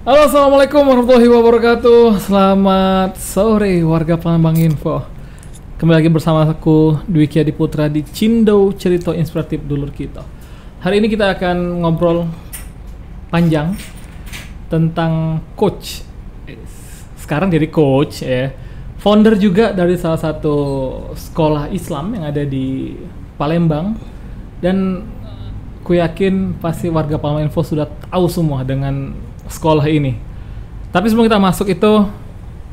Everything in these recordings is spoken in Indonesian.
Halo, assalamualaikum warahmatullahi wabarakatuh. Selamat sore warga Palembang Info. Kembali lagi bersama aku Dwiki Adiputra di Cindo Cerita Inspiratif Dulur Kita. Hari ini kita akan ngobrol panjang tentang coach. Sekarang jadi coach ya. Founder juga dari salah satu sekolah Islam yang ada di Palembang. Dan aku yakin pasti warga Palembang Info sudah tahu semua dengan sekolah ini. Tapi sebelum kita masuk itu,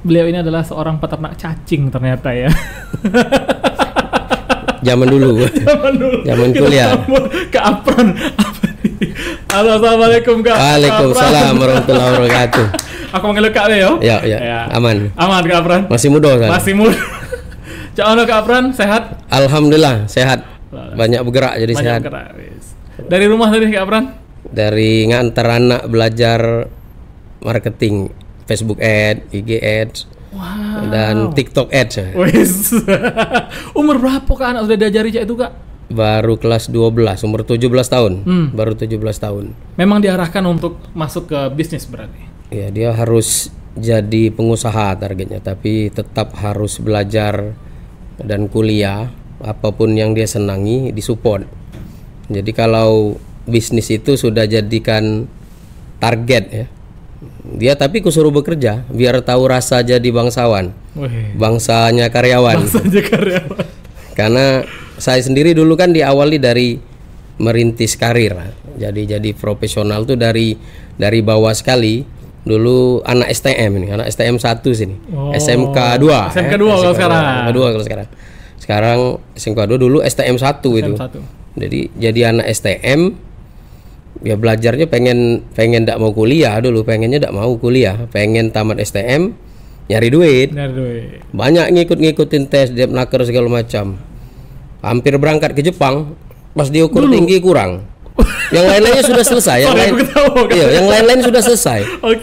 beliau ini adalah seorang peternak cacing ternyata ya. Zaman dulu. Zaman kuliah. Ke Apron. Halo, assalamualaikum Kak. Waalaikumsalam warahmatullahi wabarakatuh. Aku manggil Kak Leo. Ya. Aman. Aman Kak Apron. Masih muda kan? Masih muda. Cak Kak Apron, sehat? Alhamdulillah sehat. Banyak bergerak jadi sehat. Bergerak. Dari rumah tadi Kak Apron? Dari ngantar anak belajar marketing, Facebook Ads, IG Ads, dan TikTok Ads. Wis. Umur berapa Kak anak sudah diajari Cak itu Kak? Baru kelas 12, umur 17 tahun. Baru 17 tahun. Memang diarahkan untuk masuk ke bisnis berarti? Ya, dia harus jadi pengusaha targetnya, tapi tetap harus belajar dan kuliah. Apapun yang dia senangi disupport. Jadi kalau bisnis itu sudah jadikan target ya, dia tapi kusuruh bekerja biar tahu rasa jadi bangsawan. Bangsanya karyawan. Karena saya sendiri dulu kan diawali dari merintis karir. Jadi profesional tuh dari bawah sekali. Dulu anak STM ini, anak STM 1 sini. SMK 2. SMK 2 kalau sekarang. Sekarang SMK 2, dulu STM 1 itu. Jadi anak STM ya belajarnya pengen enggak mau kuliah dulu, pengennya enggak mau kuliah, pengen tamat STM nyari duit. Banyak ngikut-ngikutin tes Depnaker segala macam. Hampir berangkat ke Jepang, pas diukur tinggi kurang. Yang lain-lainnya sudah selesai, yang lain-lain sudah selesai.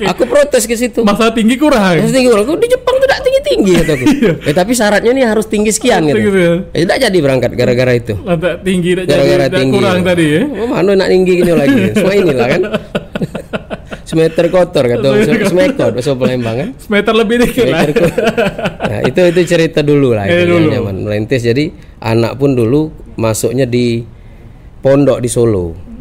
Aku protes ke situ. Masalah tinggi kurang. Kok di Jepang tuh tidak tinggi-tinggi kataku. Tapi syaratnya nih harus tinggi sekian gitu. Tidak jadi berangkat gara-gara itu. Tinggi gara-gara tinggi. Kurang tadi ya. Mana nak tinggi gini lagi. Semua inilah kan. Semeter kotor kata semekot bahasa Palembang kan. Semeter lebih dikit lah. Nah, itu cerita dulu lah itu zaman merintis. Jadi anak pun dulu masuknya di pondok di Solo.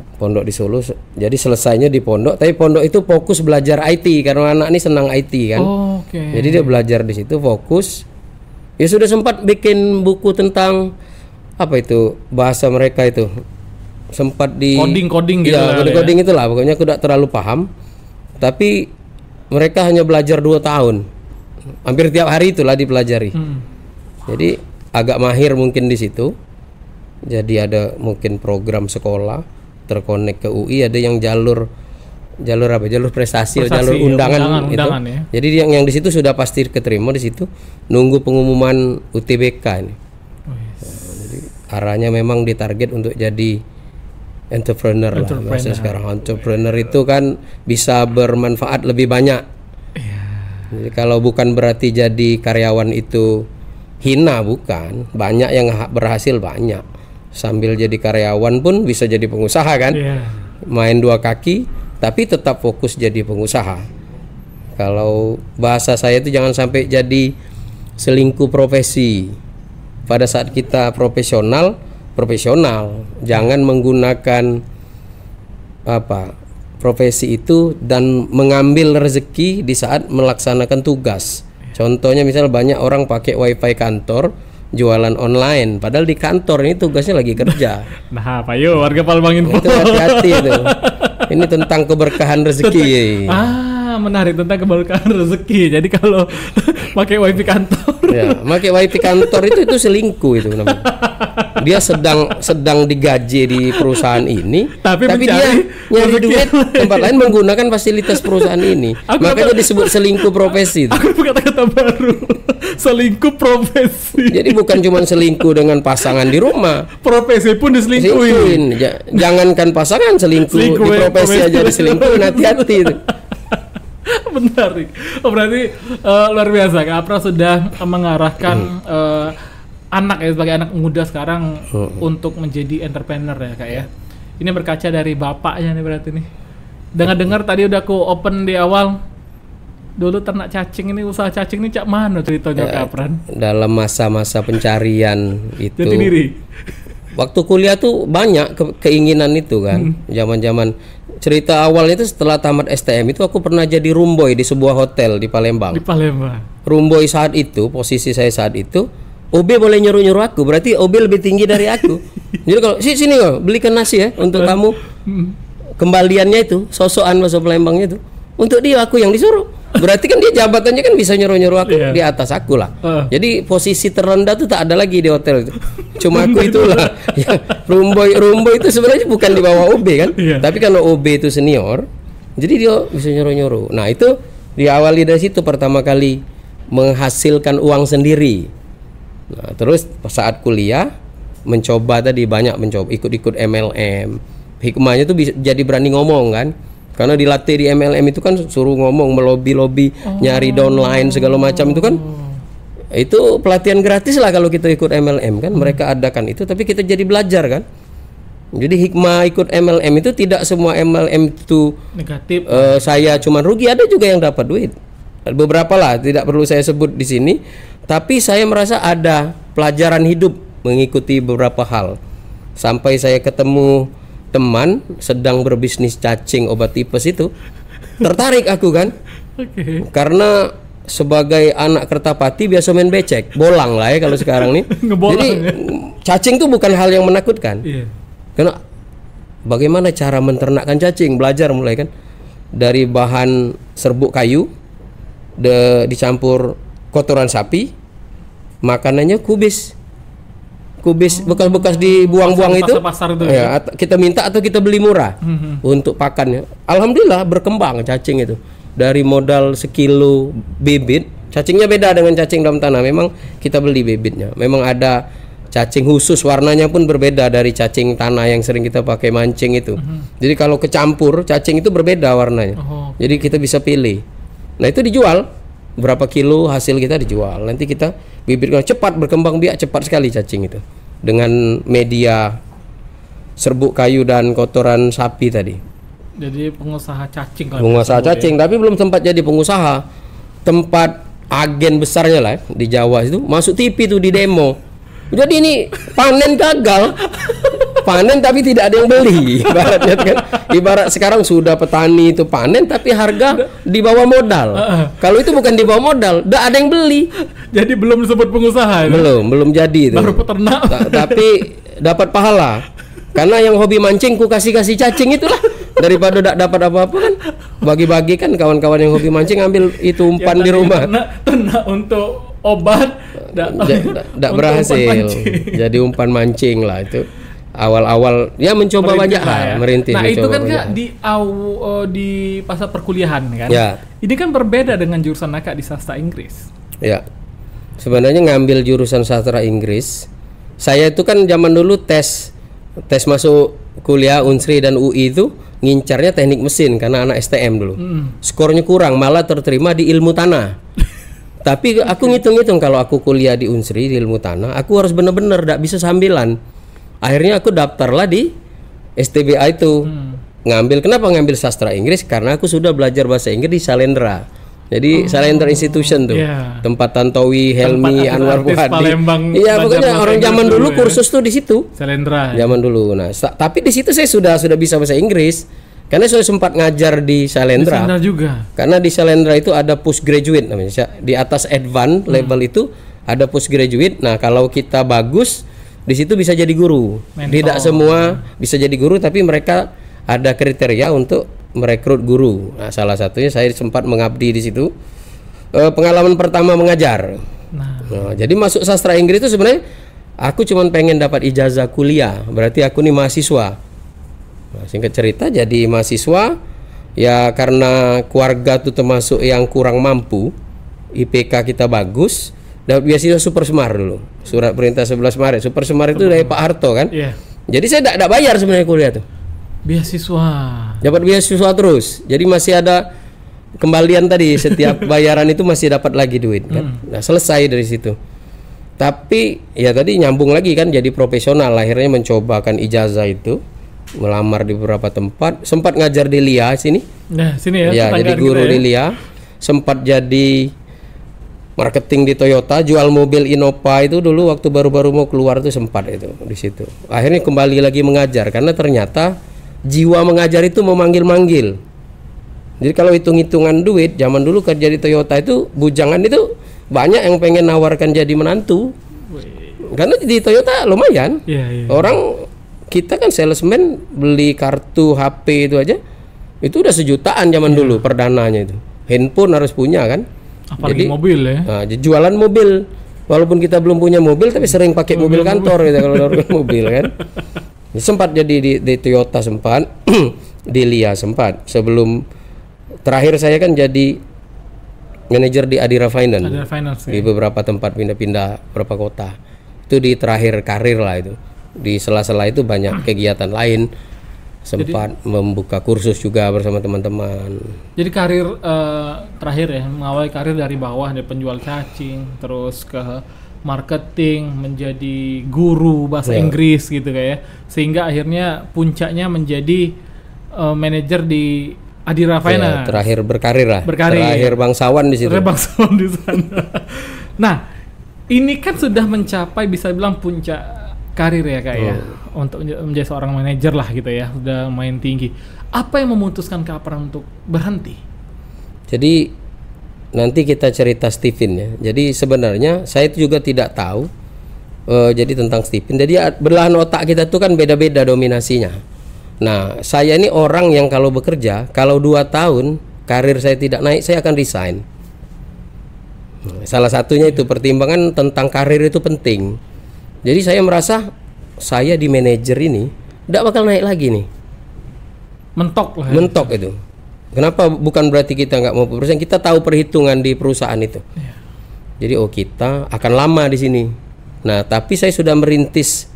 Jadi selesainya di pondok, tapi pondok itu fokus belajar IT karena anak ini senang IT kan. Jadi dia belajar di situ fokus. Ya sudah sempat bikin buku tentang apa itu bahasa mereka itu. Sempat di coding gitu. Ya, coding itulah. Pokoknya aku tidak terlalu paham. Tapi mereka hanya belajar 2 tahun. Hampir tiap hari itulah dipelajari. Jadi agak mahir mungkin di situ. Jadi ada mungkin program sekolah terkonek ke UI, ada yang jalur prestasi jalur undangan itu. Ya. Jadi yang di situ sudah pasti keterima di situ, nunggu pengumuman UTBK ini. Jadi arahnya memang ditarget untuk jadi entrepreneur lah bahasa sekarang. Entrepreneur itu kan bisa bermanfaat lebih banyak. Jadi kalau bukan berarti jadi karyawan itu hina, bukan. Banyak yang berhasil banyak. Sambil jadi karyawan pun bisa jadi pengusaha kan. Main 2 kaki tapi tetap fokus jadi pengusaha. Kalau bahasa saya itu jangan sampai jadi selingkuh profesi. Pada saat kita profesional, jangan menggunakan profesi itu dan mengambil rezeki di saat melaksanakan tugas. Contohnya misal banyak orang pakai wifi kantor, jualan online, padahal di kantor ini tugasnya lagi kerja. Nah, apa yuk warga Palembang Info. Itu hati-hati itu. Ini tentang keberkahan rezeki. Menarik tentang keberkahan rezeki. Jadi kalau pakai wifi kantor. Ya, pakai wifi kantor itu selingkuh itu namanya. Dia sedang digaji di perusahaan ini, tapi dia nyari duit tempat lain menggunakan fasilitas perusahaan ini. Makanya disebut selingkuh profesi. Aku buka kata baru. Selingkuh profesi. Jadi bukan cuma selingkuh dengan pasangan di rumah, profesi pun diselingkuhin. Jangankan pasangan, selingkuh di profesi aja diselingkuhin, hati-hati itu. Benar. Berarti luar biasa Kak Apra sudah mengarahkan anak ya, sebagai anak muda sekarang untuk menjadi entrepreneur ya Kak ya. Ini berkaca dari bapaknya nih berarti nih. Dengar-dengar tadi udah aku open di awal. Dulu ternak cacing ini, usaha cacing ini cak mana ceritanya Kapran? Dalam masa-masa pencarian itu. Jati diri. Waktu kuliah tuh banyak keinginan itu kan. Zaman-zaman cerita awalnya itu setelah tamat STM itu aku pernah jadi roomboy di sebuah hotel di Palembang. Di Palembang. Roomboy saat itu, posisi saya saat itu, OB boleh nyuruh-nyuruh aku, berarti OB lebih tinggi dari aku. Jadi kalau sini kok belikan nasi ya untuk kamu. Kembaliannya itu, sosokan bahasa Palembangnya itu. Untuk dia aku yang disuruh. Berarti kan dia jabatannya kan bisa nyuruh-nyuruh aku di atas aku lah. Jadi posisi terendah tuh tak ada lagi di hotel itu. Cuma aku itulah. Ya, roomboy itu sebenarnya bukan di bawah OB kan. Tapi kalau OB itu senior, jadi dia bisa nyuruh-nyuruh. Nah, itu diawali dari situ pertama kali menghasilkan uang sendiri. Nah, terus saat kuliah mencoba tadi banyak mencoba ikut-ikut MLM. Hikmahnya tuh bisa jadi berani ngomong kan. Karena dilatih di MLM itu kan suruh ngomong, melobi-lobi, nyari downline segala macam itu kan. Itu pelatihan gratis lah kalau kita ikut MLM kan. Mereka adakan itu tapi kita jadi belajar kan. Jadi hikmah ikut MLM itu tidak semua MLM itu negatif. Saya cuma rugi, ada juga yang dapat duit. Beberapa lah, tidak perlu saya sebut di sini. Tapi saya merasa ada pelajaran hidup mengikuti beberapa hal. Sampai saya ketemu teman sedang berbisnis cacing obat tipes itu, tertarik aku kan. Karena sebagai anak Kertapati biasa main becek, bolang lah ya kalau sekarang nih. Jadi cacing itu bukan hal yang menakutkan. Karena bagaimana cara menternakkan cacing, belajar mulai kan dari bahan serbuk kayu, dicampur kotoran sapi, makanannya kubis bekas-bekas dibuang-buang itu, ya, kita minta atau kita beli murah untuk pakannya. Alhamdulillah berkembang cacing itu dari modal sekilo bibit. Cacingnya beda dengan cacing dalam tanah. Memang kita beli bibitnya. Memang ada cacing khusus, warnanya pun berbeda dari cacing tanah yang sering kita pakai mancing itu. Jadi kalau kecampur cacing itu berbeda warnanya. Jadi kita bisa pilih. Nah itu dijual. Berapa kilo hasil kita dijual. Nanti kita bibitnya cepat berkembang biak, cepat sekali cacing itu. Dengan media serbuk kayu dan kotoran sapi tadi. Jadi pengusaha cacing. Pengusaha cacing, tapi belum sempat jadi pengusaha. Tempat agen besarnya lah di Jawa itu masuk TV tuh di demo. Jadi ini panen gagal. Panen tapi tidak ada yang beli. Ibaratnya kan, ibarat sekarang sudah petani itu panen tapi harga di bawah modal. Kalau itu bukan di bawah modal, tidak ada yang beli. Jadi belum disebut pengusaha itu? Belum jadi itu. Baru peternak. Tapi dapat pahala. Karena yang hobi mancing ku kasih cacing itulah, daripada tidak dapat apa-apa kan. Bagi-bagi kan kawan-kawan yang hobi mancing ambil itu umpan di rumah. Ternak untuk obat tidak berhasil. Jadi umpan mancing lah itu. Awal-awal ya mencoba banyak hal, merintis. Nah itu kan Kak di pasar perkuliahan kan. Ya. Ini kan berbeda dengan jurusan Kak di sastra Inggris. Ya. Sebenarnya ngambil jurusan sastra Inggris, saya itu kan zaman dulu tes masuk kuliah Unsri dan UI itu ngincarnya teknik mesin karena anak STM dulu. Skornya kurang, malah terterima di ilmu tanah. Tapi aku ngitung-ngitung kalau aku kuliah di Unsri di ilmu tanah, aku harus benar-benar tidak bisa sambilan. Akhirnya aku daftarlah di STBA itu. Kenapa ngambil sastra Inggris? Karena aku sudah belajar bahasa Inggris di Salendra. Jadi Salendra Institution tuh. Tempat Tantowi, Helmi, Anwar Fuhadi. Iya, pokoknya orang zaman dulu kursus tuh di situ. Salendra. Zaman dulu. Nah, tapi di situ saya sudah bisa bahasa Inggris. Karena saya sempat ngajar di Salendra. Di juga. Karena di Salendra itu ada postgraduate namanya. Di atas advance level itu ada postgraduate. Nah, kalau kita bagus di situ bisa jadi guru. Tidak semua bisa jadi guru, tapi mereka ada kriteria untuk merekrut guru. Nah, salah satunya saya sempat mengabdi di situ. Pengalaman pertama mengajar. Nah, jadi masuk sastra Inggris itu sebenarnya aku cuma pengen dapat ijazah kuliah. Berarti aku nih mahasiswa. Nah, singkat cerita jadi mahasiswa ya karena keluarga tuh termasuk yang kurang mampu. IPK kita bagus. Dapat beasiswa Super Semar dulu. Surat perintah 11 Maret. Super Semar itu dari Pak Harto kan. Jadi saya tidak bayar sebenarnya kuliah tuh. Beasiswa. Dapat beasiswa terus. Jadi masih ada kembalian tadi, setiap bayaran itu masih dapat lagi duit kan. Nah, selesai dari situ. Tapi ya tadi nyambung lagi kan jadi profesional, akhirnya mencobakan ijazah itu. melamar di beberapa tempat, sempat ngajar di LIA sini. Nah, sini ya. Ya, jadi guru di LIA, sempat jadi marketing di Toyota, jual mobil Innova itu dulu waktu baru-baru mau keluar tuh sempat itu di situ. Akhirnya kembali lagi mengajar karena ternyata jiwa mengajar itu memanggil-manggil. Jadi kalau hitung-hitungan duit, zaman dulu kerja di Toyota itu bujangan itu banyak yang pengen nawarkan jadi menantu. Karena di Toyota lumayan. Orang kita kan salesman beli kartu HP itu aja itu udah sejutaan zaman dulu perdananya itu. Handphone harus punya kan. Apalagi jadi mobil ya. Nah, jualan mobil. Walaupun kita belum punya mobil tapi sering pakai mobil kantor gitu kalau naruh mobil kan. Sempat jadi di Toyota sempat, di LIA sempat. Sebelum terakhir saya kan jadi manajer di Adira Finance di beberapa tempat, pindah-pindah beberapa kota. Itu di terakhir karir lah itu. Di sela-sela itu banyak kegiatan lain. Sempat membuka kursus juga bersama teman-teman. Jadi karir terakhir ya, mengawali karir dari bawah, dari penjual cacing, terus ke marketing, menjadi guru bahasa Inggris gitu kayak, sehingga akhirnya puncaknya menjadi manajer di Adira Finance. Terakhir berkarir lah. Terakhir bangsawan di situ. Bangsawan di sana. Nah, ini kan sudah mencapai bisa bilang puncak karir ya Kak ya. Untuk menjadi seorang manajer lah gitu ya, sudah main tinggi. Apa yang memutuskan Kak Pram untuk berhenti? Jadi nanti kita cerita Stephen ya. Jadi sebenarnya saya itu juga tidak tahu jadi tentang Stephen. Jadi belahan otak kita tuh kan beda-beda dominasinya. Nah, saya ini orang yang kalau bekerja, kalau 2 tahun karir saya tidak naik, saya akan resign. Salah satunya itu pertimbangan tentang karir itu penting. Jadi saya merasa saya di manajer ini tidak bakal naik lagi nih. Mentok lah. Mentok itu. Kenapa? Bukan berarti kita nggak mau bersaing. Kita tahu perhitungan di perusahaan itu. Jadi kita akan lama di sini. Nah, tapi saya sudah merintis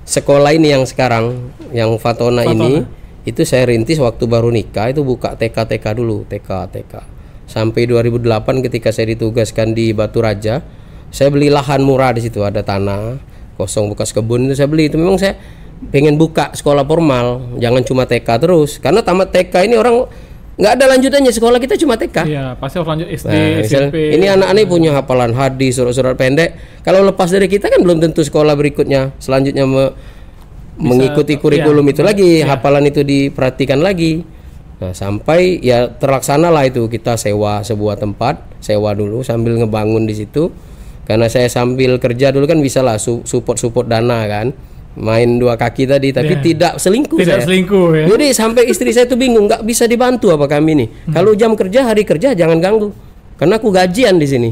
sekolah ini yang sekarang, yang Fatona ini, itu saya rintis waktu baru nikah, itu buka TK dulu, TK. Sampai 2008 ketika saya ditugaskan di Batu Raja, saya beli lahan murah di situ, ada tanah kosong bekas kebun itu saya beli. Itu memang saya pengen buka sekolah formal, jangan cuma TK terus, karena tamat TK ini orang nggak ada lanjutannya, sekolah kita cuma TK. Iya, pasti harus lanjut SD, SMP. Ini anak-anak punya hafalan hadis, surat-surat pendek. Kalau lepas dari kita kan belum tentu sekolah berikutnya selanjutnya mengikuti kurikulum itu lagi, hafalan itu diperhatikan lagi. Nah, sampai ya terlaksana lah itu, kita sewa sebuah tempat, sewa dulu sambil ngebangun di situ. Karena saya sambil kerja dulu kan bisa lah support dana kan. Main 2 kaki tadi, tapi tidak selingkuh. Tidak selingkuh ya. Jadi sampai istri saya tuh bingung, nggak bisa dibantu apa kami nih. Kalau jam kerja, hari kerja jangan ganggu, karena aku gajian di sini.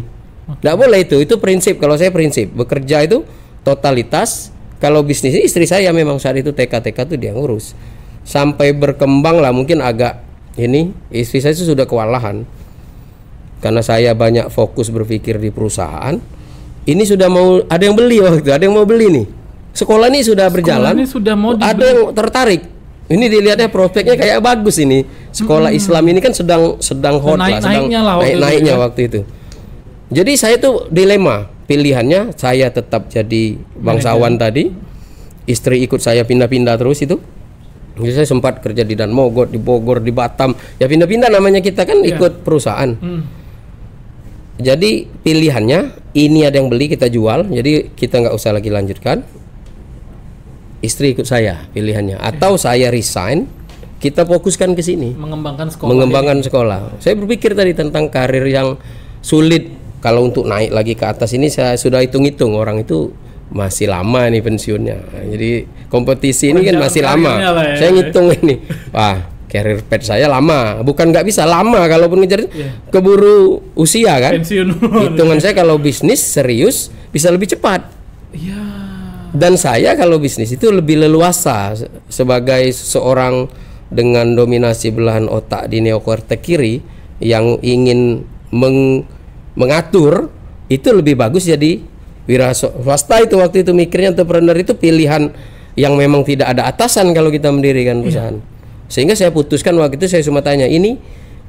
Nggak boleh itu prinsip. Kalau saya prinsip bekerja itu totalitas. Kalau bisnis istri saya memang saat itu TK tuh dia ngurus. Sampai berkembang lah, mungkin agak ini istri saya sudah kewalahan. Karena saya banyak fokus berpikir di perusahaan. Ini sudah mau ada yang beli waktu itu, ada yang mau beli nih. Sekolah ini sudah berjalan, ini sudah mau ada yang tertarik. Ini dilihatnya prospeknya kayak bagus ini. Sekolah Islam ini kan sedang hot lah, sedang naik-naiknya waktu itu. Jadi saya tuh dilema, pilihannya saya tetap jadi bangsawan tadi, istri ikut saya pindah-pindah terus itu. Jadi saya sempat kerja di Dan Mogot, di Bogor, di Batam. Ya pindah-pindah namanya, kita kan ikut perusahaan. Jadi pilihannya ini ada yang beli, kita jual. Jadi kita nggak usah lagi lanjutkan. Istri ikut saya pilihannya, atau saya resign, kita fokuskan ke sini, mengembangkan sekolah. Saya berpikir tadi tentang karir yang sulit. Kalau untuk naik lagi ke atas ini saya sudah hitung-hitung, orang itu masih lama nih pensiunnya. Jadi kompetisi ini kan masih lama. Saya ngitung ini, wah karir pet saya lama, bukan nggak bisa lama, kalaupun ngejar keburu usia kan. Hitungan saya kalau bisnis serius bisa lebih cepat. Dan saya kalau bisnis itu lebih leluasa sebagai seorang dengan dominasi belahan otak di neokortek kiri yang ingin mengatur, itu lebih bagus jadi wira swasta. Itu waktu itu mikirnya entrepreneur itu pilihan yang memang tidak ada atasan kalau kita mendirikan perusahaan. Sehingga saya putuskan waktu itu, saya cuma tanya, ini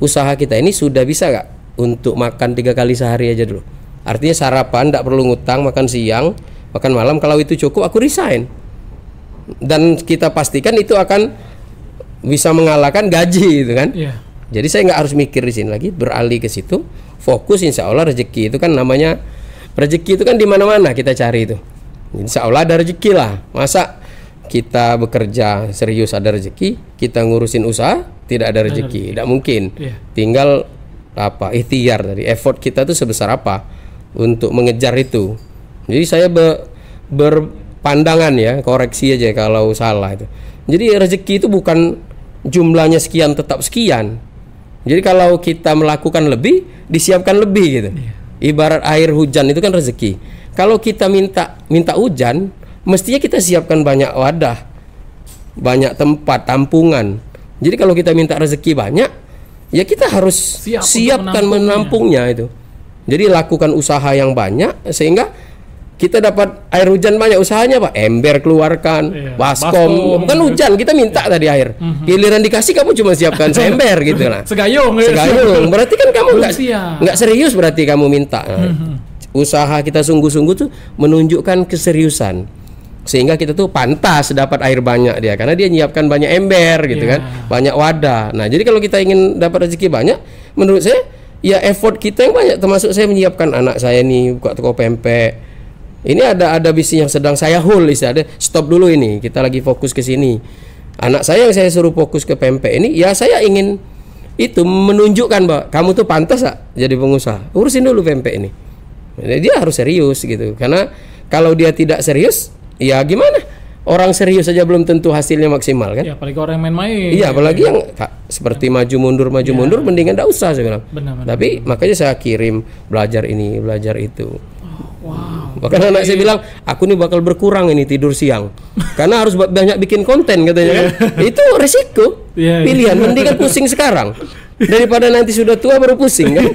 usaha kita ini sudah bisa gak untuk makan 3 kali sehari aja dulu, artinya sarapan, tidak perlu ngutang, makan siang, makan malam, kalau itu cukup aku resign. dan kita pastikan itu akan bisa mengalahkan gaji gitu kan. Iya. Jadi saya nggak harus mikir di sini lagi, beralih ke situ, fokus. Insya Allah rezeki itu kan namanya rezeki itu kan di mana-mana kita cari itu. Insya Allah ada rezeki lah. Masa kita bekerja serius ada rezeki, kita ngurusin usaha tidak ada rezeki, tidak mungkin. Iya. Tinggal apa ikhtiar tadi, effort kita tuh sebesar apa untuk mengejar itu. Jadi saya berpandangan ya, koreksi aja kalau salah itu. Jadi rezeki itu bukan jumlahnya sekian tetap sekian. Jadi kalau kita melakukan lebih, disiapkan lebih gitu. Iya. Ibarat air hujan itu kan rezeki. Kalau kita minta hujan, mestinya kita siapkan banyak wadah, banyak tempat tampungan. Jadi kalau kita minta rezeki banyak, ya kita harus siapkan menampungnya itu. Jadi lakukan usaha yang banyak sehingga kita dapat air hujan banyak. Usahanya apa? Ember keluarkan, baskom. Bukan hujan, kita minta tadi air. Giliran dikasih kamu cuma siapkan seember gitu lah. Segayung. Berarti kan kamu nggak serius, berarti kamu minta. Usaha kita sungguh-sungguh tuh menunjukkan keseriusan. Sehingga kita tuh pantas dapat air banyak dia, karena dia nyiapkan banyak ember gitu kan, banyak wadah. Nah, jadi kalau kita ingin dapat rezeki banyak, menurut saya ya effort kita yang banyak, termasuk saya menyiapkan anak saya nih buka toko pempek. Ini ada bisnis yang sedang saya hold, ada stop dulu ini, kita lagi fokus ke sini. Anak saya yang saya suruh fokus ke pempek ini, ya saya ingin itu menunjukkan bahwa kamu tuh pantas gak jadi pengusaha. Urusin dulu pempek ini. Dia harus serius gitu, karena kalau dia tidak serius, ya gimana? Orang serius saja belum tentu hasilnya maksimal kan? Ya, apalagi orang yang main-main. Iya, apalagi yang seperti maju mundur, mendingan tidak usah saya bilang. Benar. Tapi makanya saya kirim belajar ini, belajar itu. Wow. Bahkan anak saya bilang, aku nih bakal berkurang ini tidur siang, karena harus banyak bikin konten katanya kan. Itu resiko, pilihan. Mendingan pusing sekarang daripada nanti sudah tua baru pusing kan.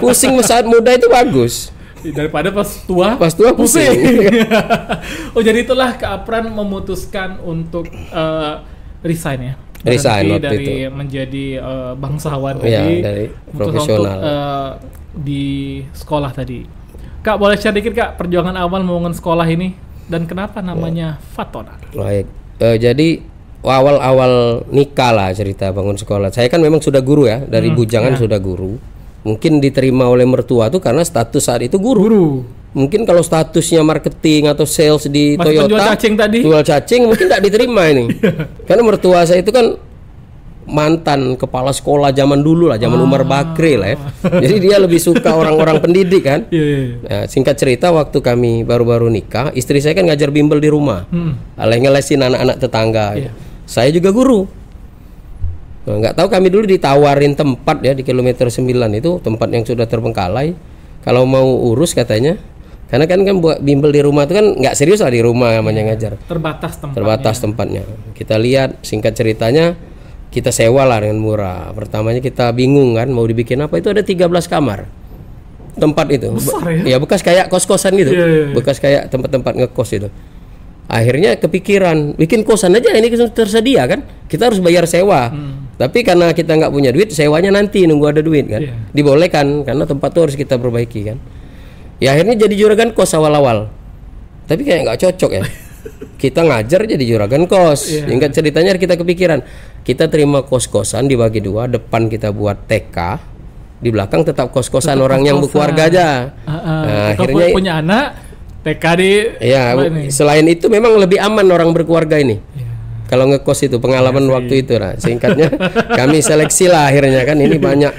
Pusing saat muda itu bagus. Daripada pas tua pusing. Oh, jadi itulah Kak Apran memutuskan untuk resign ya. Resign dari menjadi bangsawan tadi. Dari profesional. Untuk di sekolah tadi. Kak, boleh share dikit Kak perjuangan awal membangun sekolah ini dan kenapa namanya Fatona? Baik. Jadi awal nikah lah cerita bangun sekolah. Saya kan memang sudah guru ya, dari bujangan sudah guru. Mungkin diterima oleh mertua tuh karena status saat itu guru. Mungkin kalau statusnya marketing atau sales di Mas Toyota, jual cacing mungkin tidak diterima ini. Karena mertua saya itu kan mantan kepala sekolah zaman dulu lah, zaman Umar Bakri lah ya. Jadi dia lebih suka orang-orang pendidik kan. Nah, singkat cerita, waktu kami baru-baru nikah, istri saya kan ngajar bimbel di rumah, ngelesin anak-anak tetangga. Saya juga guru. Nah, nggak tahu kami dulu ditawarin tempat ya di kilometer 9 itu, tempat yang sudah terbengkalai. Kalau mau urus katanya, karena kan buat bimbel di rumah itu kan nggak serius lah di rumah namanya ngajar. Terbatas tempatnya. Kita lihat singkat ceritanya, kita sewa lah dengan murah. Pertamanya kita bingung kan mau dibikin apa, itu ada 13 kamar tempat itu. Besar ya? Ya bekas kayak kos-kosan gitu. Bekas kayak tempat-tempat ngekos itu. Akhirnya kepikiran bikin kosan aja, ini tersedia kan, kita harus bayar sewa. Tapi karena kita nggak punya duit, sewanya nanti nunggu ada duit kan. Dibolehkan karena tempat itu harus kita perbaiki kan. Ya akhirnya jadi juragan kos awal-awal. Tapi kayak nggak cocok ya. Kita ngajar jadi juragan kos. Ingat ceritanya kita kepikiran, kita terima kos-kosan dibagi dua, depan kita buat TK, di belakang tetap kos-kosan orang yang berkeluarga aja. Nah, akhirnya punya anak TK di selain itu memang lebih aman orang berkeluarga ini. Kalau ngekos itu pengalaman waktu itu lah. Singkatnya kami seleksi lah akhirnya kan, ini banyak.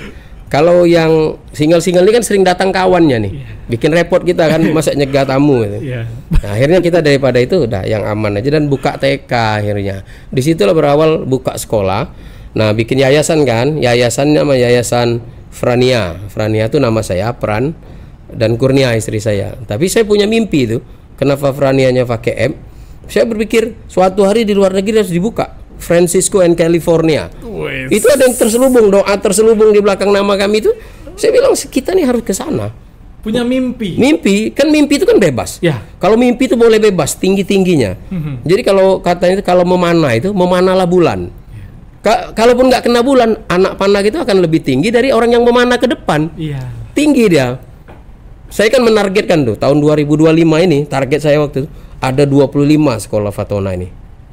Kalau yang single-single ini kan sering datang kawannya nih, bikin repot kita kan, masa nyegah tamu gitu. Nah, akhirnya kita daripada itu udah yang aman aja dan buka TK akhirnya. Disitulah berawal buka sekolah. Nah, bikin yayasan kan, yayasan nama Yayasan Frania. Frania itu nama saya, Pran, dan Kurnia istri saya. Tapi saya punya mimpi itu, kenapa Franianya pakai M? Saya berpikir suatu hari di luar negeri harus dibuka, Francisco and California. Itu ada yang terselubung, doa terselubung di belakang nama kami itu. Saya bilang kita nih harus ke sana. Punya mimpi. Mimpi itu kan bebas. Kalau mimpi itu boleh bebas, tinggi-tingginya. Jadi kalau katanya itu kalau memanalah bulan. Kalaupun nggak kena bulan, anak panah itu akan lebih tinggi dari orang yang memanah ke depan. Tinggi dia. Saya kan menargetkan tuh tahun 2025 ini, target saya waktu itu ada 25 sekolah Fatona ini.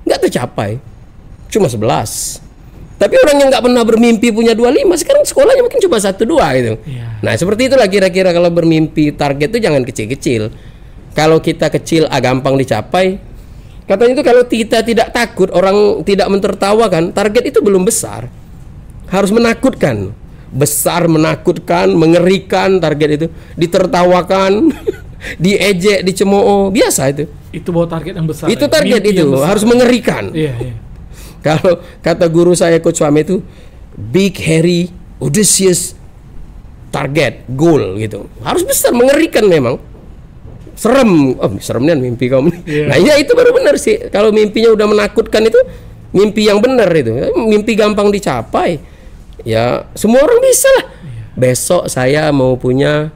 nggak tercapai, cuma 11. Tapi orang yang nggak pernah bermimpi punya 25, sekarang sekolahnya mungkin cuma 1-2 gitu. Nah seperti itulah kira-kira kalau bermimpi, target itu jangan kecil-kecil. Kalau kita kecil gampang dicapai. Katanya itu kalau kita tidak takut, orang tidak mentertawakan, target itu belum besar. Harus menakutkan. Besar, menakutkan, mengerikan target itu. Ditertawakan, diejek, dicemooh, biasa itu. Itu bawa target yang besar. Itu target itu, harus mengerikan. Iya. Kalau kata guru saya Coach Swami itu big, hairy, audacious target, goal gitu. Harus besar, mengerikan memang. Serem, seremnya mimpi kamu. Nah ya itu baru benar sih. Kalau mimpinya udah menakutkan itu mimpi yang benar itu. Mimpi gampang dicapai. Ya semua orang bisa lah. Besok saya mau punya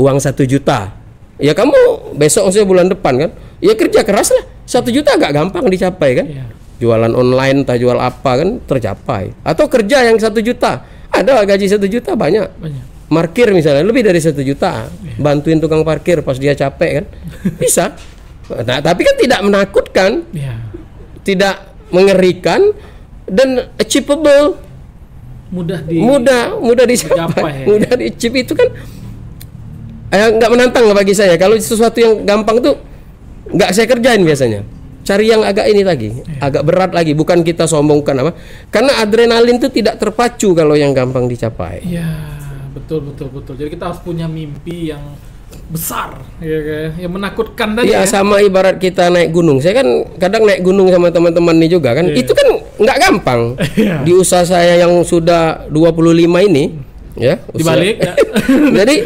uang 1 juta. Ya kamu besok maksudnya bulan depan kan. Ya kerja keras lah. 1 juta agak gampang dicapai kan. Jualan online, entah jual apa kan tercapai. Atau kerja yang 1 juta. Ada gaji 1 juta banyak. Parkir misalnya lebih dari 1 juta, bantuin tukang parkir pas dia capek kan, bisa. Nah, tapi kan tidak menakutkan, tidak mengerikan, dan achievable, mudah dicapai, mudah di-achieve itu kan, nggak menantang bagi saya. Kalau sesuatu yang gampang tuh nggak saya kerjain biasanya. Cari yang agak ini lagi, agak berat lagi. Bukan kita sombongkan apa, karena adrenalin itu tidak terpacu kalau yang gampang dicapai. Betul. Jadi kita harus punya mimpi yang besar, yang menakutkan tadi. Sama ibarat kita naik gunung. Saya kan kadang naik gunung sama teman-teman nih juga kan. Itu kan nggak gampang. Di usaha saya yang sudah 25 ini, dibalik. Jadi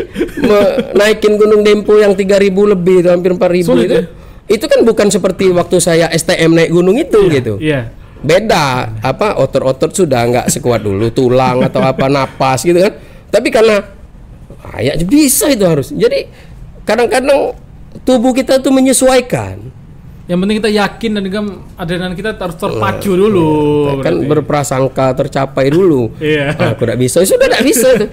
naikin Gunung Dempo yang 3.000 lebih, itu hampir 4.000 sulit, itu. Itu kan bukan seperti waktu saya STM naik gunung itu gitu. Beda, otot-otot sudah nggak sekuat dulu, tulang atau napas gitu kan. Tapi karena ya bisa itu harus. Jadi kadang-kadang tubuh kita tuh menyesuaikan. Yang penting kita yakin dan juga adrenalin kita harus terpacu dulu. Kan berprasangka tercapai dulu. Aku tidak bisa, sudah tidak bisa tuh.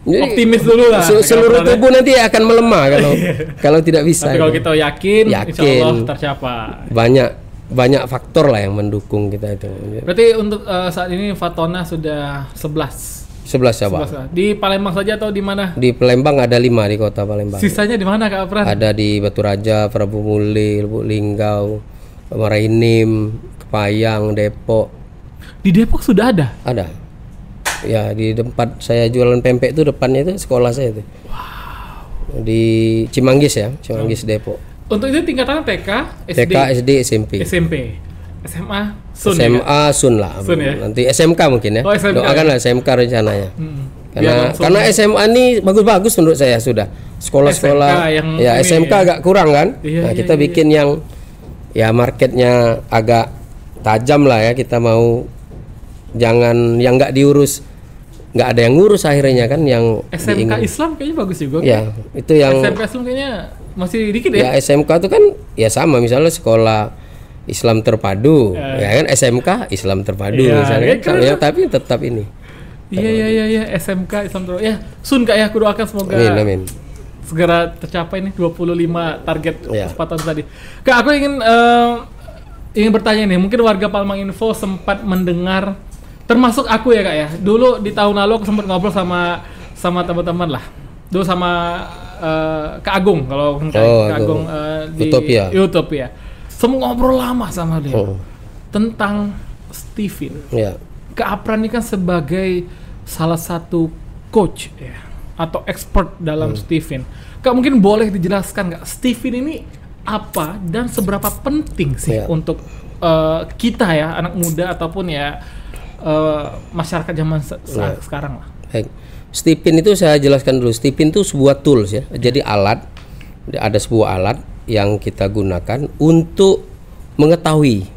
Jadi, optimis dulu lah. Seluruh tubuh nanti akan melemah kalau tidak bisa. Tapi kalau kita yakin, insya Allah tercapai. Banyak faktor lah yang mendukung kita itu. Berarti untuk saat ini Fatona sudah 11 ya Bang. Di Palembang saja atau di mana? Di Palembang ada 5 di kota Palembang. Sisanya di mana Kak Pran? Ada di Batu Raja, Prabu Muli, Lubuk Linggau, Marainim, Kepayang, Depok. Di Depok sudah ada? Ada. Ya di tempat saya jualan pempek itu depannya itu sekolah saya itu. Wow. Di Cimanggis ya, Cimanggis Depok. Untuk itu tingkatan TK, SD, SMP. SMA, Sun lah. Nanti SMK mungkin ya. Doakanlah SMK rencananya. Karena SMA ini bagus-bagus menurut saya sudah. Sekolah-sekolah SMK agak kurang kan. Kita bikin yang marketnya agak tajam lah ya. Kita mau jangan yang nggak diurus, nggak ada yang ngurus akhirnya kan yang SMK Islam kayaknya bagus juga. Ya, itu yang SMK Islam kayaknya masih dikit ya. SMK itu kan ya sama misalnya sekolah Islam terpadu, ya kan SMK Islam terpadu misalnya, tapi tetap ini. Iya SMK Islam terpadu. Ya, Sun Kak ya, aku doakan semoga amin. segera tercapai nih 25 target kesempatan tadi. Kak, aku ingin bertanya nih, mungkin warga Palembang Info sempat mendengar, termasuk aku ya Kak ya. Dulu di tahun lalu aku sempat ngobrol sama teman-teman lah. Dulu sama Kak Agung, kalau Kak Agung di Utopia. Semua ngobrol lama sama dia tentang Steven. Kak Apran ini kan sebagai salah satu coach atau expert dalam Steven. Kak mungkin boleh dijelaskan nggak Steven ini apa dan seberapa penting sih untuk kita ya anak muda ataupun masyarakat zaman sekarang lah. Baik. Steven itu saya jelaskan dulu. Steven itu sebuah tools ya. Jadi ada sebuah alat yang kita gunakan untuk mengetahui,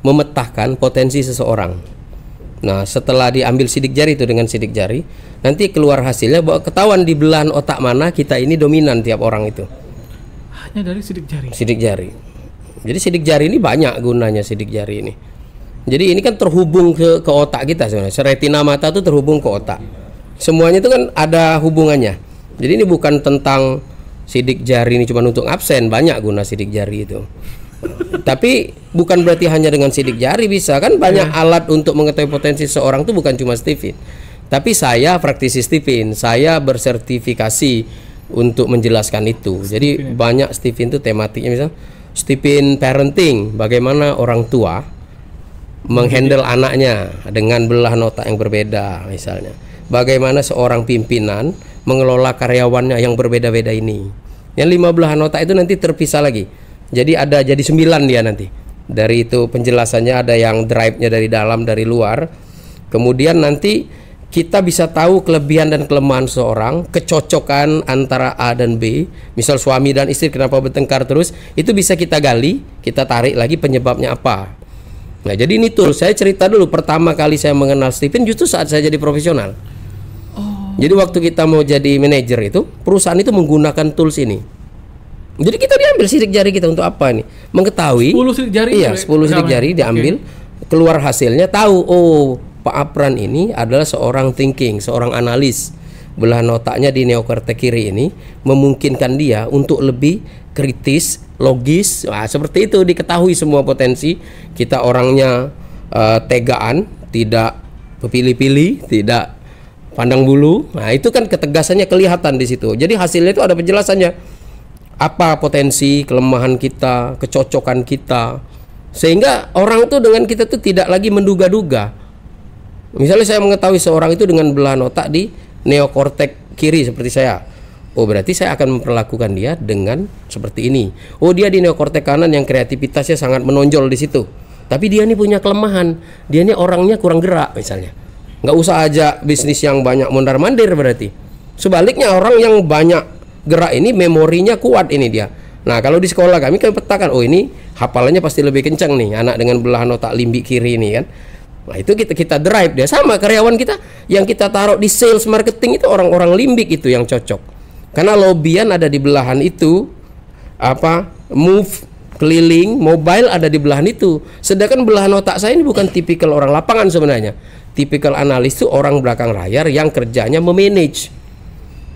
memetakan potensi seseorang. Nah, setelah diambil sidik jari itu dengan sidik jari, nanti keluar hasilnya bahwa ketahuan di belahan otak mana kita ini dominan tiap orang itu. Hanya dari sidik jari. Sidik jari. Jadi sidik jari ini banyak gunanya sidik jari ini. Jadi ini kan terhubung ke otak kita sebenarnya. Retina mata itu terhubung ke otak. Semuanya itu kan ada hubungannya. Jadi ini bukan tentang sidik jari ini cuma untuk absen, banyak guna sidik jari itu. Tapi bukan berarti hanya dengan sidik jari bisa, kan banyak alat untuk mengetahui potensi seorang itu, bukan cuma Stephen. Tapi saya praktisi Stephen, saya bersertifikasi untuk menjelaskan itu. Jadi banyak Stephen itu tematiknya, misalnya Stephen parenting, bagaimana orang tua menghandle anaknya dengan belah nota yang berbeda misalnya. Bagaimana seorang pimpinan mengelola karyawannya yang berbeda-beda ini. Yang 5 belah nota itu nanti terpisah lagi. Jadi ada jadi 9 dia nanti. Dari itu penjelasannya ada yang drive-nya dari dalam, dari luar. Kemudian nanti kita bisa tahu kelebihan dan kelemahan seorang, kecocokan antara A dan B. Misal suami dan istri kenapa bertengkar terus, itu bisa kita gali, kita tarik lagi penyebabnya apa. Nah, jadi ini tool. Saya cerita dulu pertama kali saya mengenal Stephen justru saat saya jadi profesional. Jadi waktu kita mau jadi manajer itu, perusahaan itu menggunakan tools ini. Jadi kita diambil sidik jari kita untuk apa nih? Mengetahui 10 sidik jari. Iya, 10 sidik jari diambil, keluar hasilnya tahu, oh, Pak Apran ini adalah seorang thinking, seorang analis. Belah notaknya di neokortek kiri ini memungkinkan dia untuk lebih kritis, logis. Nah, seperti itu diketahui semua potensi. Kita orangnya tegaan, tidak pilih-pilih, tidak pandang bulu. Nah, itu kan ketegasannya kelihatan di situ. Jadi hasilnya itu ada penjelasannya. Apa potensi, kelemahan kita, kecocokan kita. Sehingga orang itu dengan kita tuh tidak lagi menduga-duga. Misalnya saya mengetahui seorang itu dengan belah otak di neokortek kiri seperti saya. Oh, berarti saya akan memperlakukan dia dengan seperti ini. Oh, dia di neokortek kanan yang kreativitasnya sangat menonjol di situ. Tapi dia ini punya kelemahan. Dia ini orangnya kurang gerak misalnya. Nggak usah aja bisnis yang banyak mondar-mandir berarti. Sebaliknya orang yang banyak gerak ini memorinya kuat ini dia. Nah, kalau di sekolah kami petakan, oh ini hafalannya pasti lebih kencang nih anak dengan belahan otak limbik kiri ini kan. Nah, itu kita drive dia. Sama karyawan kita yang kita taruh di sales marketing itu orang-orang limbik itu yang cocok. Karena lobbyan ada di belahan itu, move keliling mobile ada di belahan itu. Sedangkan belahan otak saya ini bukan tipikal orang lapangan sebenarnya. Tipikal analis itu orang belakang layar yang kerjanya memanage.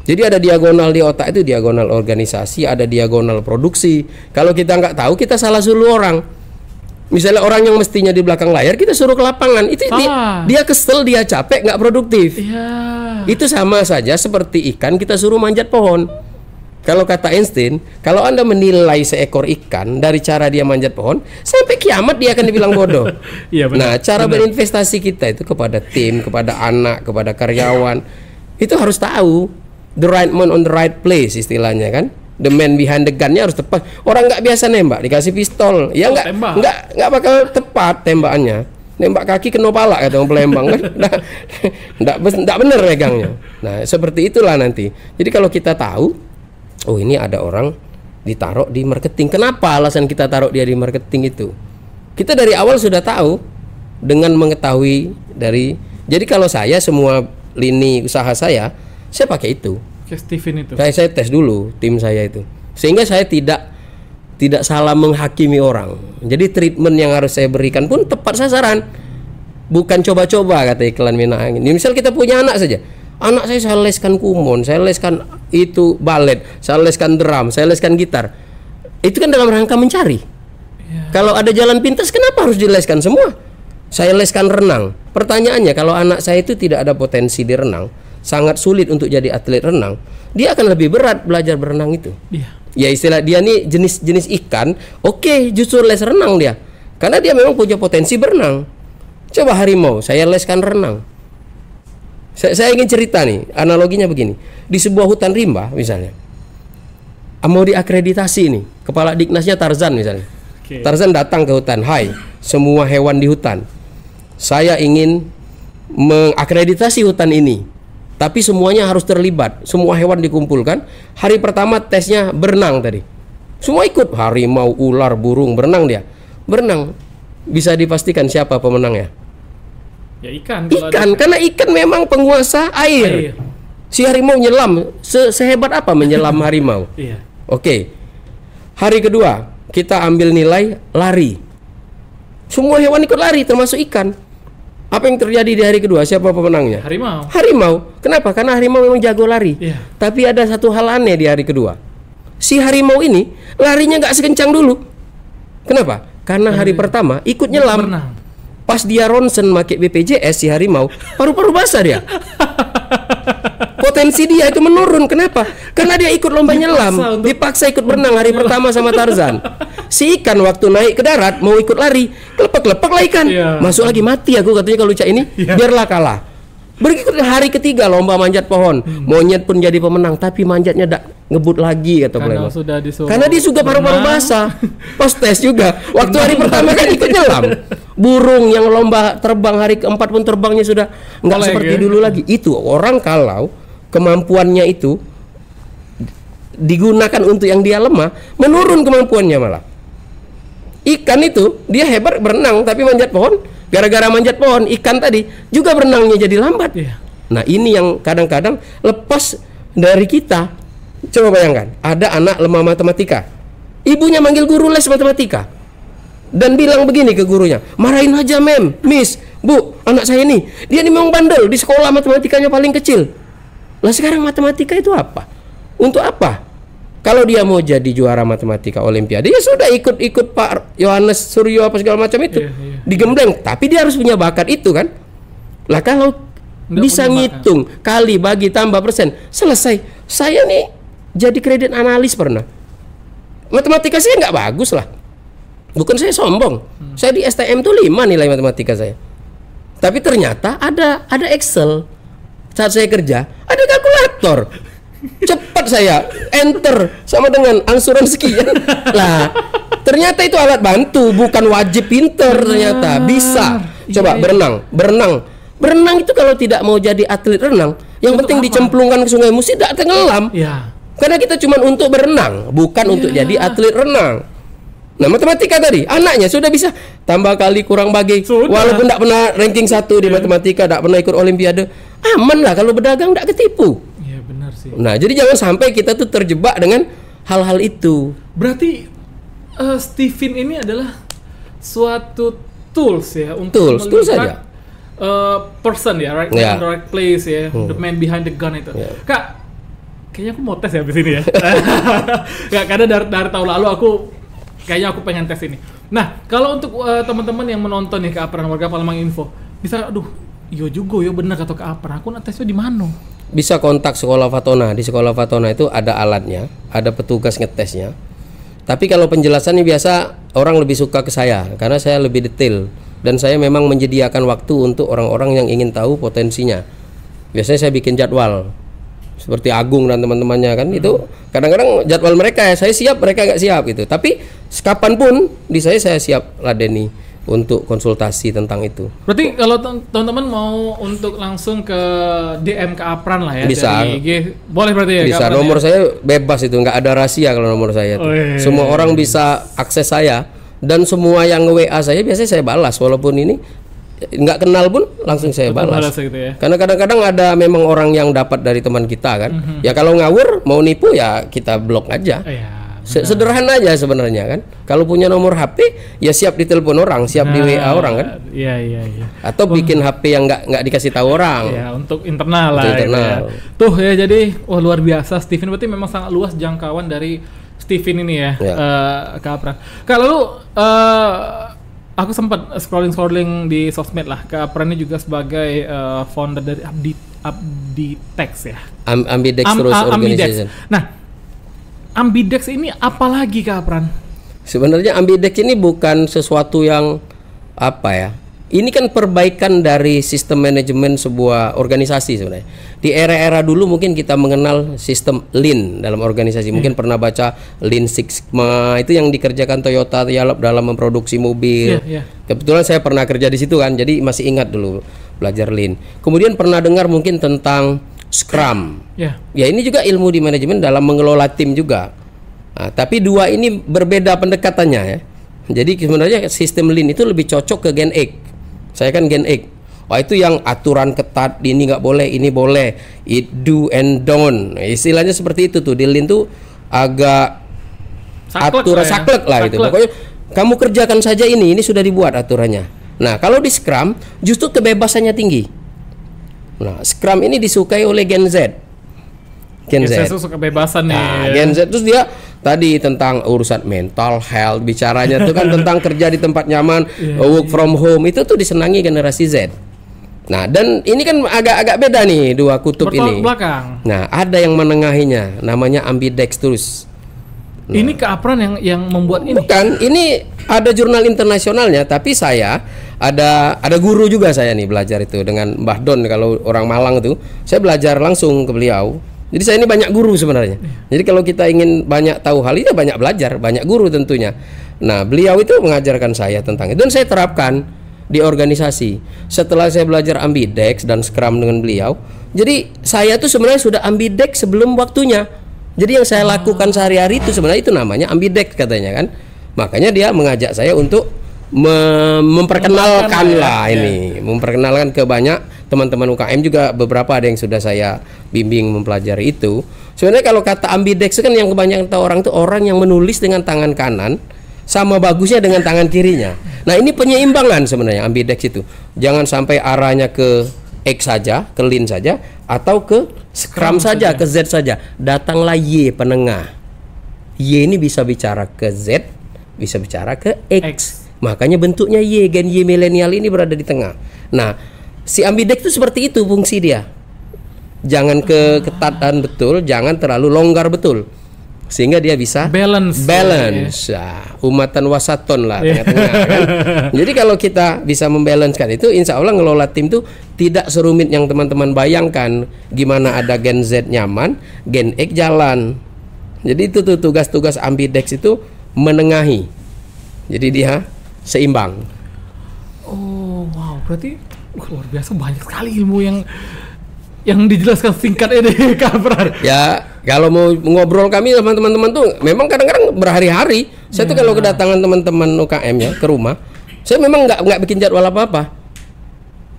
Jadi ada diagonal di otak itu, diagonal organisasi, ada diagonal produksi. Kalau kita nggak tahu, kita salah suruh orang. Misalnya orang yang mestinya di belakang layar, kita suruh ke lapangan. Itu dia kesel, dia capek, nggak produktif. Itu sama saja seperti ikan kita suruh manjat pohon. Kalau kata Einstein, kalau Anda menilai seekor ikan dari cara dia manjat pohon, sampai kiamat dia akan dibilang bodoh. Nah, cara berinvestasi kita itu kepada tim, kepada anak, kepada karyawan, itu harus tahu. The right man on the right place istilahnya kan. The man behind the gun-nya harus tepat. Orang nggak biasa nembak dikasih pistol, ya nggak bakal tepat tembakannya. Nembak kaki kena pala kata orang Palembang kan. Nggak bener megangnya. Nah, seperti itulah nanti. Jadi kalau kita tahu, oh ini ada orang ditaruh di marketing. Kenapa alasan kita taruh dia di marketing itu? Kita dari awal sudah tahu dengan mengetahui dari. Jadi kalau saya semua lini usaha saya pakai itu. Stephen itu. Saya tes dulu tim saya itu. Sehingga saya tidak salah menghakimi orang. Jadi treatment yang harus saya berikan pun tepat sasaran. Bukan coba-coba kata iklan minyak angin. Misal kita punya anak saja. Anak saya leskan kumon, saya leskan itu balet, saya leskan drum, saya leskan gitar. Itu kan dalam rangka mencari. Kalau ada jalan pintas, kenapa harus dileskan semua? Saya leskan renang. Pertanyaannya, kalau anak saya itu tidak ada potensi di renang, sangat sulit untuk jadi atlet renang, dia akan lebih berat belajar berenang itu. Ya istilah dia nih jenis ikan, oke, justru les renang dia. Karena dia memang punya potensi berenang. Coba harimau, saya leskan renang. Saya ingin cerita nih, analoginya begini. Di sebuah hutan rimba misalnya, mau diakreditasi nih, kepala Diknasnya Tarzan misalnya. Tarzan datang ke hutan, hai, semua hewan di hutan, saya ingin mengakreditasi hutan ini. Tapi semuanya harus terlibat, semua hewan dikumpulkan. Hari pertama tesnya berenang tadi. Semua ikut, harimau, ular, burung, berenang dia. Berenang. Bisa dipastikan siapa pemenangnya? Ya ikan. Karena ikan memang penguasa air. Si harimau nyelam, sehebat apa menyelam harimau? Oke. Hari kedua, kita ambil nilai lari. Semua hewan ikut lari, termasuk ikan. Apa yang terjadi di hari kedua? Siapa pemenangnya? Harimau. Kenapa? Karena harimau memang jago lari. Tapi ada satu hal aneh di hari kedua. Si harimau ini larinya nggak sekencang dulu. Kenapa? Karena hari pertama ikut nyelam. Berenang. Pas dia ronsen pakai BPJS si harimau, paru-paru basah dia. Potensi dia itu menurun. Kenapa? Karena dia ikut lomba nyelam, dipaksa ikut berenang hari pertama sama Tarzan. Si ikan waktu naik ke darat mau ikut lari, kelepek-kelepek lah ikan. Masuk lagi, mati aku katanya kalau Cak ini. Biarlah kalah. Berikut hari ketiga lomba manjat pohon, monyet pun jadi pemenang, tapi manjatnya tak ngebut lagi kata Palembang. Karena dia suka paru-paru basah. Pas tes juga, waktu hari pertama kan ikut nyelam. Burung yang lomba terbang hari keempat pun terbangnya sudah nggak seperti dulu lagi. Itu orang kalau kemampuannya itu digunakan untuk yang dia lemah, menurun kemampuannya malah. Ikan itu dia hebat berenang tapi manjat pohon. Gara-gara manjat pohon, ikan tadi juga berenangnya jadi lambat. Nah ini yang kadang-kadang lepas dari kita. Coba bayangkan, ada anak lemah matematika, ibunya manggil guru les matematika dan bilang begini ke gurunya, marahin aja mem, miss, bu, anak saya ini, dia ini memang bandel, di sekolah matematikanya paling kecil. Lah sekarang matematika itu apa? Untuk apa? Kalau dia mau jadi juara matematika olimpiade, ya sudah ikut Pak Yohanes Suryo apa segala macam itu, digembleng. Tapi dia harus punya bakat itu kan. Lah kalau bisa ngitung kali bagi tambah persen, selesai. Saya nih jadi kredit analis pernah. Matematika saya nggak bagus lah. Bukan saya sombong. Saya di STM tuh 5 nilai matematika saya. Tapi ternyata ada Excel. Saat saya kerja, ada kalkulator. Cepat saya enter sama dengan angsuran sekian. Lah ternyata itu alat bantu, bukan wajib pinter. Ternyata bisa. Coba berenang itu kalau tidak mau jadi atlet renang, yang penting dicemplungkan ke Sungai Musi tidak tenggelam. Karena kita cuma untuk berenang, bukan untuk jadi atlet renang. Nah matematika tadi anaknya sudah bisa tambah kali kurang bagi, walaupun tidak pernah ranking 1 di matematika, tidak pernah ikut olimpiade, aman lah kalau berdagang tidak ketipu. Nah, jadi jangan sampai kita tuh terjebak dengan hal-hal itu. Berarti Stephen ini adalah suatu tools ya untuk melihat person ya, right man, the right place ya, the man behind the gun itu. Kak, kayaknya aku mau tes ya abis ini ya. Gak, karena dari tahun lalu kayaknya aku pengen tes ini. Nah, kalau untuk teman-teman yang menonton nih Keaperan Warga Palembang Info, bisa, aduh, iya juga ya benar kata Keaperan, aku nak tesnya di mana? Bisa kontak Sekolah Fatona. Di Sekolah Fatona itu ada alatnya, ada petugas ngetesnya. Tapi kalau penjelasannya biasa orang lebih suka ke saya karena saya lebih detail dan saya memang menyediakan waktu untuk orang-orang yang ingin tahu potensinya. Biasanya saya bikin jadwal seperti Agung dan teman-temannya kan itu kadang-kadang jadwal mereka ya saya siap, mereka nggak siap gitu. Tapi kapanpun di saya siap ladeni untuk konsultasi tentang itu. Berarti kalau teman-teman mau untuk langsung ke DM Keaperan lah ya, bisa. Dari IG, boleh berarti ya? Bisa, nomor saya bebas itu, nggak ada rahasia kalau nomor saya itu. Semua orang bisa akses saya dan semua yang nge-WA saya biasanya saya balas walaupun ini nggak kenal pun langsung saya balas. Gitu ya? Karena kadang-kadang ada memang orang yang dapat dari teman kita kan. Ya kalau ngawur mau nipu ya kita blok aja. Sederhana aja sebenarnya kan. Kalau punya nomor HP ya siap ditelepon orang, siap di WA orang kan. Iya. Atau bikin HP yang nggak dikasih tahu orang. Ya, untuk internal lah. Internal. Gitu ya. Tuh ya, jadi luar biasa Stephen, berarti memang sangat luas jangkauan dari Stephen ini ya. Keaperan. Kalau aku sempat scrolling di sosmed lah. Keaperan ini juga sebagai founder dari Ambidextrous ya. Ambidextrous Organization. Nah, Ambidex ini apalagi Keaperan? Sebenarnya Ambidex ini bukan sesuatu yang apa ya. Ini kan perbaikan dari sistem manajemen sebuah organisasi sebenarnya. Di era-era dulu mungkin kita mengenal sistem Lean dalam organisasi. Mungkin pernah baca Lean Six Sigma, itu yang dikerjakan Toyota dalam memproduksi mobil. Kebetulan saya pernah kerja di situ kan, jadi masih ingat dulu belajar Lean. Kemudian pernah dengar mungkin tentang Scrum. Ya ini juga ilmu di manajemen dalam mengelola tim juga. Nah, tapi dua ini berbeda pendekatannya ya. Jadi sebenarnya sistem Lean itu lebih cocok ke Gen X. Saya kan Gen X. Wah itu yang aturan ketat, ini nggak boleh, ini boleh, it do and don't. Istilahnya seperti itu tuh. Di Lean tuh agak aturan saklek lah itu. Pokoknya kamu kerjakan saja ini sudah dibuat aturannya. Nah kalau di Scrum justru kebebasannya tinggi. Nah, Scrum ini disukai oleh Gen Z. Gen Z suka kebebasan nih. Gen Z terus dia tadi tentang urusan mental health, bicaranya itu kan tentang kerja di tempat nyaman, work from home, itu tuh disenangi generasi Z. Nah, dan ini kan agak-agak beda nih dua kutub ini. Belakang. Nah, ada yang menengahinya, namanya ambidextrous. Nah, ini Kak Apran yang membuat ini? Bukan, ini ada jurnal internasionalnya, tapi saya ada guru juga saya nih belajar itu dengan Mbah Don, kalau orang Malang itu, saya belajar langsung ke beliau. Jadi saya ini banyak guru sebenarnya. Jadi kalau kita ingin banyak tahu hal ini, banyak belajar, banyak guru tentunya. Nah, beliau itu mengajarkan saya tentang itu dan saya terapkan di organisasi. Setelah saya belajar ambidex dan scrum dengan beliau, jadi saya tuh sebenarnya sudah ambidex sebelum waktunya. Jadi yang saya lakukan sehari-hari itu sebenarnya itu namanya ambidex katanya kan. Makanya dia mengajak saya untuk memperkenalkan lah ini, memperkenalkan ke banyak teman-teman UKM juga, beberapa ada yang sudah saya bimbing mempelajari itu. Sebenarnya kalau kata ambidex kan yang kebanyakan tahu orang itu orang yang menulis dengan tangan kanan sama bagusnya dengan tangan kirinya. Nah, ini penyeimbangan sebenarnya ambidex itu. Jangan sampai arahnya ke X saja, ke lin saja, atau ke scrum saja, ke Z saja. Datanglah Y penengah. Y ini bisa bicara ke Z, bisa bicara ke X. Makanya bentuknya Y, gen Y milenial ini berada di tengah. Nah, si ambidex itu seperti itu fungsi dia. Jangan keketatan betul, jangan terlalu longgar betul. Sehingga dia bisa balance. Nah, umatan wasaton lah, tengah-tengah kan. Jadi kalau kita bisa membalancekan itu, insya Allah ngelola tim tuh tidak serumit yang teman-teman bayangkan. Gimana ada gen Z nyaman, gen X jalan. Jadi itu tuh tugas-tugas ambidex itu menengahi. Jadi dia seimbang. Oh, wow, berarti luar biasa, banyak sekali ilmu yang dijelaskan singkat ini Kak Apran. Ya, kalau mau ngobrol kami sama teman-teman tuh memang kadang-kadang berhari-hari. Saya tuh kalau kedatangan teman-teman UKM ya ke rumah, saya memang nggak bikin jadwal apa-apa.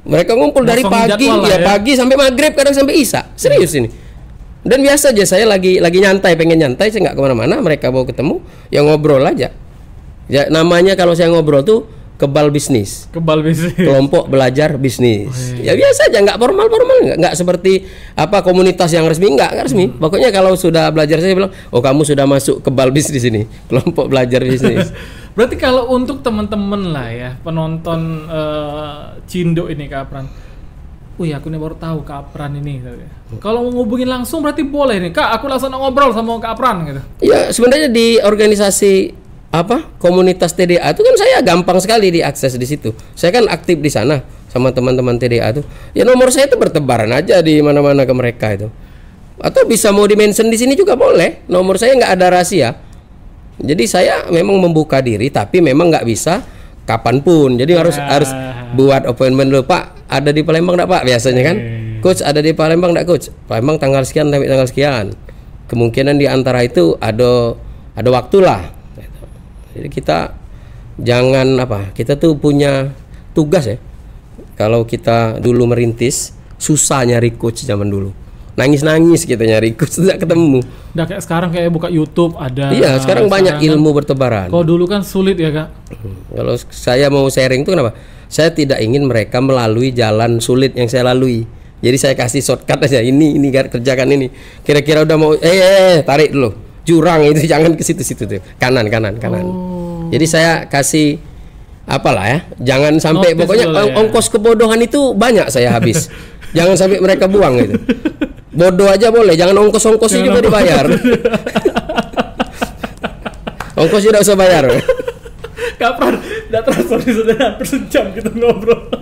Mereka ngumpul dari pagi, pagi sampai maghrib, kadang sampai isya. Serius ini. Dan biasa aja, saya lagi nyantai, pengen nyantai, saya nggak kemana-mana. Mereka mau ketemu, ya ngobrol aja. Ya, namanya kalau saya ngobrol tuh kebal bisnis. Kelompok belajar bisnis. Ya biasa aja, nggak formal, nggak seperti apa komunitas yang resmi, nggak resmi. Pokoknya kalau sudah belajar, saya bilang, oh kamu sudah masuk kebal bisnis ini, kelompok belajar bisnis. Berarti kalau untuk teman-teman lah ya, penonton Cindo ini Kak Apran, aku ini baru tahu Kak Apran ini. Kalau mau ngubungin langsung berarti boleh nih, Kak, aku langsung ngobrol sama Kak Apran gitu. Ya sebenarnya di organisasi komunitas TDA itu kan saya gampang sekali diakses di situ. Saya kan aktif di sana sama teman-teman TDA itu. Ya nomor saya itu bertebaran aja di mana-mana ke mereka itu. Atau bisa mau di-mention di sini juga boleh. Nomor saya nggak ada rahasia. Jadi saya memang membuka diri, tapi memang nggak bisa kapanpun. Jadi harus buat appointment dulu. Pak, ada di Palembang nggak Pak? Biasanya kan. Coach, ada di Palembang nggak Coach? Palembang tanggal sekian sampai tanggal sekian. Kemungkinan di antara itu ada waktu lah. Jadi kita jangan kita tuh punya tugas ya. Kalau kita dulu merintis, susah nyari coach zaman dulu. Nangis-nangis kita nyari coach, tidak ketemu. Udah kayak sekarang kayak buka YouTube ada. Iya, sekarang banyak ilmu bertebaran. Kalau dulu kan sulit ya Kak. Kalau saya mau sharing tuh kenapa? Saya tidak ingin mereka melalui jalan sulit yang saya lalui. Jadi saya kasih shortcut aja. Ini kerjakan ini. Kira-kira udah mau tarik dulu. Jurang itu jangan ke situ-situ tuh. Kanan. Jadi saya kasih apalah ya. Jangan sampai pokoknya ongkos kebodohan itu banyak saya habis. Jangan sampai mereka buang gitu. Bodoh aja boleh, jangan ongkos-ongkosnya juga dibayar. Ongkosnya tidak usah bayar. Kapran, tidak terasa sudah hampir sejam kita ngobrol.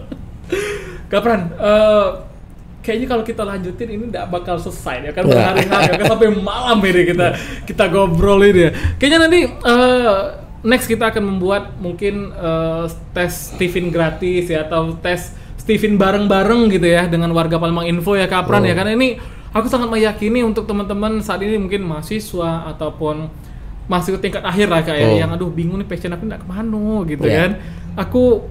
Kapran, kayaknya kalau kita lanjutin ini tidak bakal selesai ya kan, berhari-hari kan sampai malam ini kita ngobrol ini ya. Kayaknya nanti next kita akan membuat mungkin tes Stephen gratis ya, atau tes Stephen bareng-bareng gitu ya dengan warga Palembang Info ya Kapran ya, karena ini aku sangat meyakini untuk teman-teman saat ini mungkin mahasiswa ataupun masih ke tingkat akhir lah kayak yang aduh bingung nih passion aku nggak kemana gitu kan, aku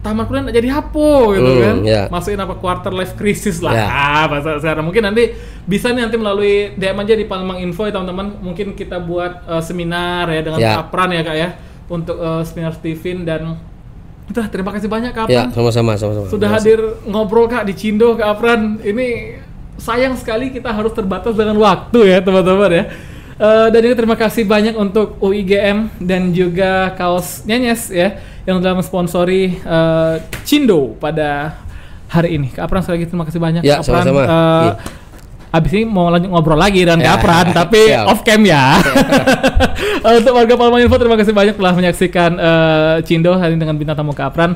tamat kuliah nggak jadi apa gitu kan, masukin quarter life crisis lah bahasa sekarang. Mungkin nanti bisa nih nanti melalui DM aja di Palembang Info ya teman-teman, mungkin kita buat seminar ya dengan Kapran ya Kak ya, untuk seminar Stephen. Dan udah, terima kasih banyak Kak Apran. Ya, sama-sama. Sudah hadir ngobrol Kak di Cindo Kak Apran. Ini sayang sekali kita harus terbatas dengan waktu ya teman-teman ya. Dan juga terima kasih banyak untuk UIGM dan juga kaos Nyenyes ya yang telah mensponsori Cindo pada hari ini. Kak Apran sekali lagi terima kasih banyak. Ya, Kak Apran, sama-sama. abis ini mau lanjut ngobrol lagi dengan Kak Apran, tapi siap. off cam ya. Untuk warga Palembang Info terima kasih banyak telah menyaksikan Cindo hari ini dengan bintang tamu Kak Apran.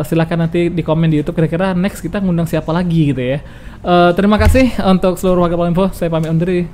Silakan nanti di komen di YouTube kira-kira next kita ngundang siapa lagi gitu ya. Terima kasih untuk seluruh warga Palembang Info. Saya pamit undur diri.